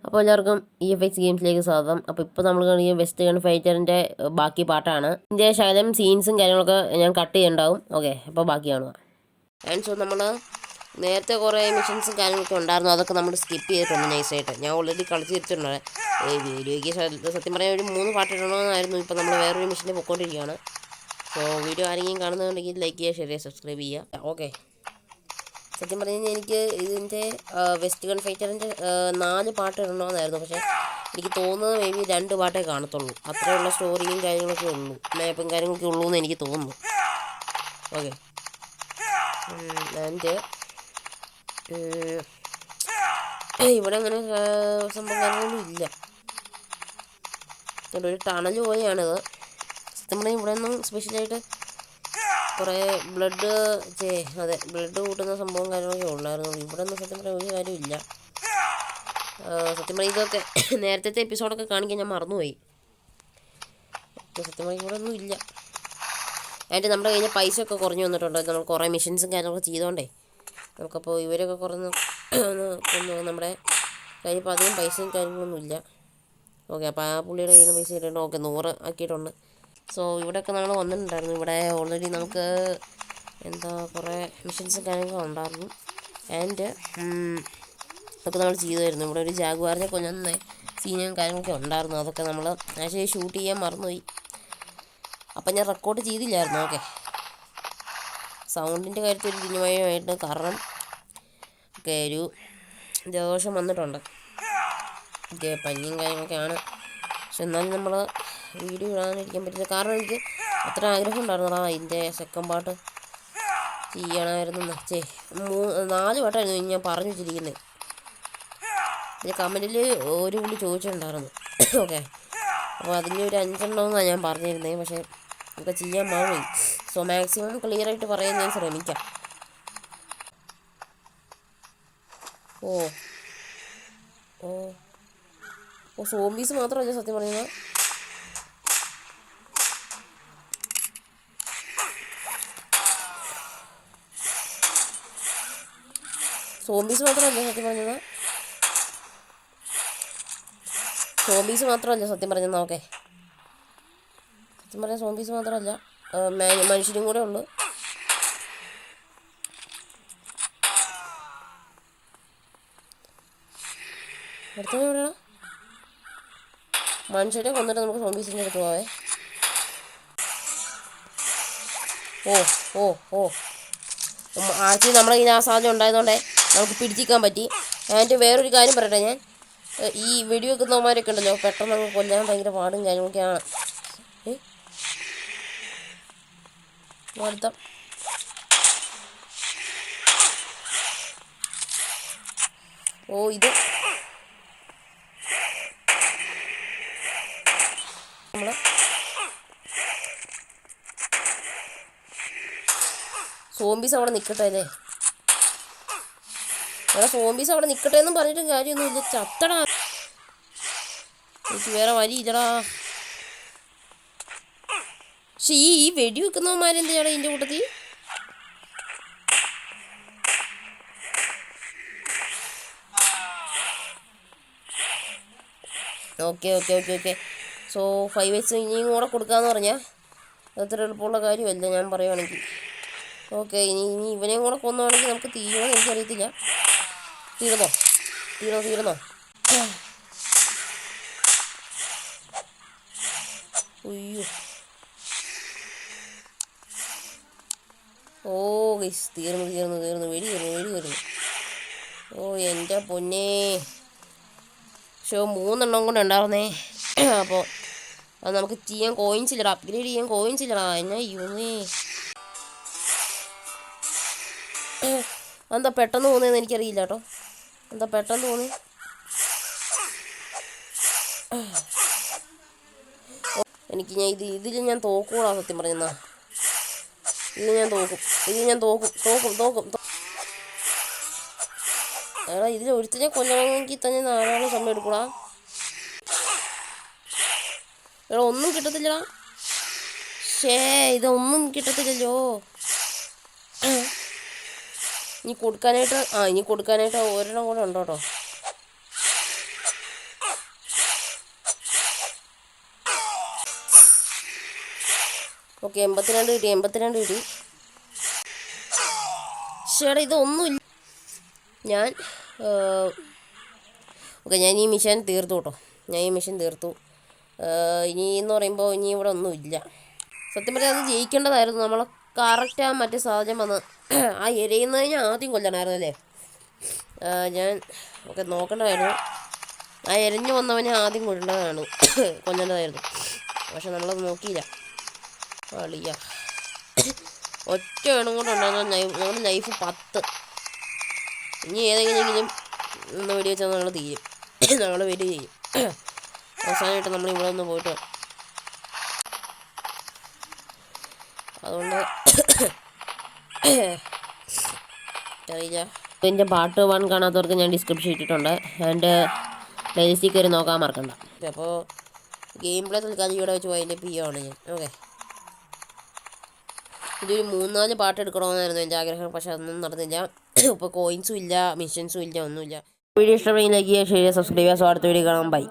അപ്പോൾ എല്ലാവർക്കും EFX ഗെയിംസിലേക്ക് സ്വാഗതം. അപ്പോൾ ഇപ്പോൾ നമ്മൾ കളിക്കുന്ന വെസ്റ്റ് ഗൺ ഫൈറ്ററിൻ്റെ ബാക്കി പാട്ടാണ്. ഇതിൻ്റെ ശകലം സീൻസും കാര്യങ്ങളൊക്കെ ഞാൻ കട്ട് ചെയ്യുന്നുണ്ടാവും. ഓക്കെ, അപ്പോൾ ബാക്കി കാണുക. ആൻഡ് സോ നമ്മൾ നേരത്തെ കുറേ മിഷൻസും കാര്യങ്ങളൊക്കെ ഉണ്ടായിരുന്നു, അതൊക്കെ നമ്മൾ സ്കിപ്പ് ചെയ്തിട്ടുണ്ട് നൈസായിട്ട്. ഞാൻ ഓൾറെഡി കളിച്ച് തിരിച്ചിട്ടുണ്ട്. വീഡിയോയ്ക്ക് സത്യം പറയാൻ ഒരു 3 പാട്ട് ഇടണമെന്നായിരുന്നു. ഇപ്പോൾ നമ്മൾ വേറൊരു മിഷനെ പൊയ്ക്കൊണ്ടിരിക്കുകയാണ്. സോ വീഡിയോ ആരെങ്കിലും കാണുന്നുണ്ടെങ്കിൽ ലൈക്ക് ചെയ്യുക, ഷെയർ ചെയ്യുക, സബ്സ്ക്രൈബ് ചെയ്യുക. ഓക്കെ, സത്യം പറഞ്ഞു കഴിഞ്ഞാൽ എനിക്ക് ഇതിൻ്റെ വെസ്റ്റ് ഗൺ ഫൈറ്ററിൻ്റെ 4 പാട്ട് ഇടണമെന്നായിരുന്നു. പക്ഷേ എനിക്ക് തോന്നുന്നത് മേ ബി 2 പാട്ടേ കാണത്തുള്ളൂ. അത്രയുള്ള സ്റ്റോറിയും കാര്യങ്ങളൊക്കെ ഉള്ളൂ, മാപ്പും കാര്യങ്ങളൊക്കെ ഉള്ളൂ എന്ന് എനിക്ക് തോന്നുന്നു. ഓക്കെ, ആൻഡ് ഇവിടെ അങ്ങനെ സംഭവം കാര്യങ്ങളൊന്നും ഇല്ല. ഒരു ടണൽ പോലെയാണിത്. സത്യം പറഞ്ഞാൽ ഇവിടെ ഒന്നും സ്പെഷ്യലായിട്ട് കുറേ ബ്ലഡ് ബ്ലഡ് കൂട്ടുന്ന സംഭവം കാര്യങ്ങളൊക്കെ ഉള്ളായിരുന്നു. ഇവിടെ ഒന്നും സത്യം പറയാൻ ഒരു കാര്യമില്ല. സത്യം പറഞ്ഞാൽ ഇതൊക്കെ നേരത്തെ എപ്പിസോഡൊക്കെ കാണിക്കാൻ ഞാൻ മറന്നുപോയി. സത്യം പറഞ്ഞാൽ ഇവിടെ ഒന്നും ഇല്ല. അതിൻ്റെ നമ്മുടെ കയ്യിൽ പൈസയൊക്കെ കുറഞ്ഞു വന്നിട്ടുണ്ട്. നമ്മൾ കുറേ മിഷൻസും കാര്യങ്ങളൊക്കെ ചെയ്തോണ്ടേ നമുക്കപ്പോൾ ഇവരൊക്കെ കുറഞ്ഞ് നമ്മുടെ കയ്യിൽ ഇപ്പോൾ അധികം പൈസയും കാര്യങ്ങളൊന്നും ഇല്ല. ഓക്കെ, അപ്പോൾ ആ പുള്ളിയുടെ കയ്യിൽ നിന്ന് പൈസ കിട്ടുന്നുണ്ട്. ഓക്കെ, 100 ആക്കിയിട്ടുണ്ട്. സോ ഇവിടെയൊക്കെ നമ്മൾ വന്നിട്ടുണ്ടായിരുന്നു. ഇവിടെ ഓൾറെഡി നമുക്ക് കുറേ മിഷൻസും കാര്യങ്ങളൊക്കെ ഉണ്ടായിരുന്നു. ആൻഡ് അതൊക്കെ നമ്മൾ ചെയ്തുമായിരുന്നു. ഇവിടെ ഒരു ജാഗ്വാറിനെ കൊല്ലുന്ന സീനും കാര്യങ്ങളൊക്കെ ഉണ്ടായിരുന്നു. അതൊക്കെ നമ്മൾ ആക്ച്വലി ഷൂട്ട് ചെയ്യാൻ മറന്നുപോയി. അപ്പം ഞാൻ റെക്കോർഡ് ചെയ്തില്ലായിരുന്നു. ഓക്കെ, സൗണ്ടിൻ്റെ കാര്യത്തിൽ ഒരു വിനിമയമായിട്ട് കാരണം ഒക്കെ ഒരു ദോഷം വന്നിട്ടുണ്ട്. ഓക്കെ, പനിയും കാര്യങ്ങളൊക്കെയാണ്. പക്ഷെ എന്നാലും നമ്മൾ വീഡിയോ ഇടാനിരിക്കാൻ പറ്റില്ല. കാരണം എനിക്ക് അത്ര ആഗ്രഹം ഉണ്ടായിരുന്നടാ ഇതിൻ്റെ സെക്കൻഡ് പാർട്ട് ചെയ്യണമായിരുന്നു. 4 പാട്ടായിരുന്നു ഞാൻ പറഞ്ഞു വെച്ചിരിക്കുന്നത്. പിന്നെ കമൻറ്റിൽ ഒരു പുള്ളി ചോദിച്ചിട്ടുണ്ടായിരുന്നു. ഓക്കെ, അപ്പോൾ അതിൻ്റെ ഒരു 5 എണ്ണമെന്നാണ് ഞാൻ പറഞ്ഞിരുന്നത്. പക്ഷേ നമുക്ക് ചെയ്യാൻ മറന്നുപോയി. സോ മാക്സിമം ക്ലിയറായിട്ട് പറയാൻ ഞാൻ ശ്രമിക്കാം. ഓ ഓ ഓ സോംബീസ് മാത്രമല്ല സത്യം പറയുന്നത്. സോംബീസ് മാത്രമല്ല സത്യം പറഞ്ഞത്. ഓക്കെ, സത്യം പറഞ്ഞാൽ സോംബീസ് മാത്രമല്ല, മനുഷ്യരും കൂടെ ഉള്ളു. അടുത്തത് എവിടെയാണ്? മനുഷ്യരെ കൊന്നിട്ട് നമുക്ക് സോംബീസിൻ്റെ അടുത്ത് പോവേ. ഓ ആക്ച്വലി നമ്മുടെ കയ്യിൽ ആ സാധനം ഉണ്ടായതുകൊണ്ടേ നമുക്ക് പിടിച്ചിരിക്കാൻ പറ്റി. ആൻഡ് വേറൊരു കാര്യം പറയട്ടെ, ഞാൻ ഈ വെടി വെക്കുന്നവന്മാരൊക്കെ ഉണ്ടല്ലോ, പെട്ടെന്ന് അങ്ങ് കൊല്ലാൻ ഭയങ്കര പാടും കാര്യങ്ങളൊക്കെയാണ്. അടുത്ത ഇത് നമ്മൾ സോംബീസ് അവിടെ നിൽക്കട്ടെ അല്ലേ. സോംബീസ് അവിടെ നിൽക്കട്ടെ എന്നും പറഞ്ഞിട്ടും കാര്യമൊന്നുമില്ല. ചത്തടാ, എനിക്ക് വേറെ വഴിയില്ലടാ. പക്ഷെ ഈ വെടി വെക്കുന്നവന്മാരെന്തിനാണ് ഇതിൻ്റെ കൂട്ടത്തിൽ? ഓക്കെ സോ 5x ഇനിയും കൂടെ കൊടുക്കാമെന്ന് പറഞ്ഞാൽ അത്ര എളുപ്പമുള്ള കാര്യമല്ല ഞാൻ പറയുവാണെങ്കിൽ. ഓക്കെ, ഇനി ഇവനെയും കൂടെ കൊന്നുവാണെങ്കിൽ നമുക്ക് തീരുമെന്ന് എനിക്കറിയത്തില്ല. തീർന്നോ അയ്യോ. ഗയ്സ്, തീർന്നു. വെടി വരുന്നു. എൻ്റെ പൊന്നേ. പക്ഷേ 3 എണ്ണം കൂടെ ഉണ്ടായിരുന്നേ. അപ്പോൾ അത് നമുക്ക് ചെയ്യാൻ കോയിൻസ് ഇല്ലടാ, അപ്ഗ്രേഡ് ചെയ്യാൻ കോയിൻസ് ഇല്ലടാ. എന്നാ യൂന്നേ, എന്താ പെട്ടെന്ന് തോന്നിയെന്ന് എനിക്കറിയില്ല കേട്ടോ. എന്താ പെട്ടെന്ന് തോന്നി? എനിക്ക് ഇതിൽ ഞാൻ തോക്കൂടാ സത്യം പറയുന്ന. ഇതിൽ ഞാൻ തോക്കും. എടാ, ഇതിൽ ഒരുത്തിനെ കൊല്ലണമെങ്കിൽ തന്നെ 4 ആൾ സമയം എടുക്കൂടാ. എടാ, ഒന്നും കിട്ടത്തില്ലടാ. ഇതൊന്നും കിട്ടത്തില്ലല്ലോ. ഇനി കൊടുക്കാനായിട്ട് ഒരെണ്ണം കൂടെ ഉണ്ടോ കേട്ടോ. ഓക്കെ 82 കിട്ടി. ചേട്ടാ ഇതൊന്നുമില്ല. ഞാൻ ഓക്കെ ഞാൻ ഈ മിഷൻ തീർത്തു കേട്ടോ. ഇനി എന്ന് പറയുമ്പോൾ ഇനി ഇവിടെ ഒന്നുമില്ല. സത്യം പറഞ്ഞാൽ അത് ജയിക്കേണ്ടതായിരുന്നു. നമ്മൾ കറക്റ്റ് ആ മറ്റേ സാഹചര്യം വന്ന് ആ എരയുന്ന കഴിഞ്ഞാൽ ആദ്യം കൊല്ലണമായിരുന്നു അല്ലേ. ഞാൻ ഓക്കെ നോക്കേണ്ടതായിരുന്നു. ആ എരഞ്ഞു വന്നവനെ ആദ്യം കൊല്ലേണ്ടതായിരുന്നു. പക്ഷെ നമ്മളത് നോക്കിയില്ല. അളിയ ഒറ്റ വേണം കൂടെ ഉണ്ടാകുന്ന നമ്മുടെ ലൈഫ് 10. ഇനി ഏതെങ്കിലും ഒന്ന് വെടി വെച്ചാൽ നമ്മൾ തീരും. നമ്മൾ വെടി ചെയ്യും. അവസാനമായിട്ട് നമ്മൾ ഇവിടെ ഒന്ന് പോയിട്ട് അതുകൊണ്ട് അറിയില്ല. എൻ്റെ പാർട്ട് 1 കാണാത്തവർക്ക് ഞാൻ ഡിസ്ക്രിപ്ഷൻ ഇട്ടിട്ടുണ്ട്. എൻ്റെ പ്ലേലിസ്റ്റിൽ കയറി നോക്കാൻ മറക്കണ്ട. അപ്പോൾ ഗെയിം പ്ലേ തൽക്കാലം ഇവിടെ വെച്ച് വൈൻഡപ്പ് ചെയ്യുകയാണ് ഞാൻ. ഓക്കെ ഇതൊരു 3-4 പാട്ട് എടുക്കണമെന്നായിരുന്നു എൻ്റെ ആഗ്രഹം. പക്ഷെ അതൊന്നും നടന്നില്ല. ഇപ്പോൾ കോയിൻസും ഇല്ല, മിഷൻസും ഇല്ല, ഒന്നുമില്ല. വീഡിയോ ഇഷ്ടപ്പെടുമെങ്കിൽ ലൈക്ക് ചെയ്യുക, ഷെയർ ചെയ്യുക, സബ്സ്ക്രൈബ് ചെയ്യുക. അടുത്ത വീഡിയോ കാണാം. ബൈ.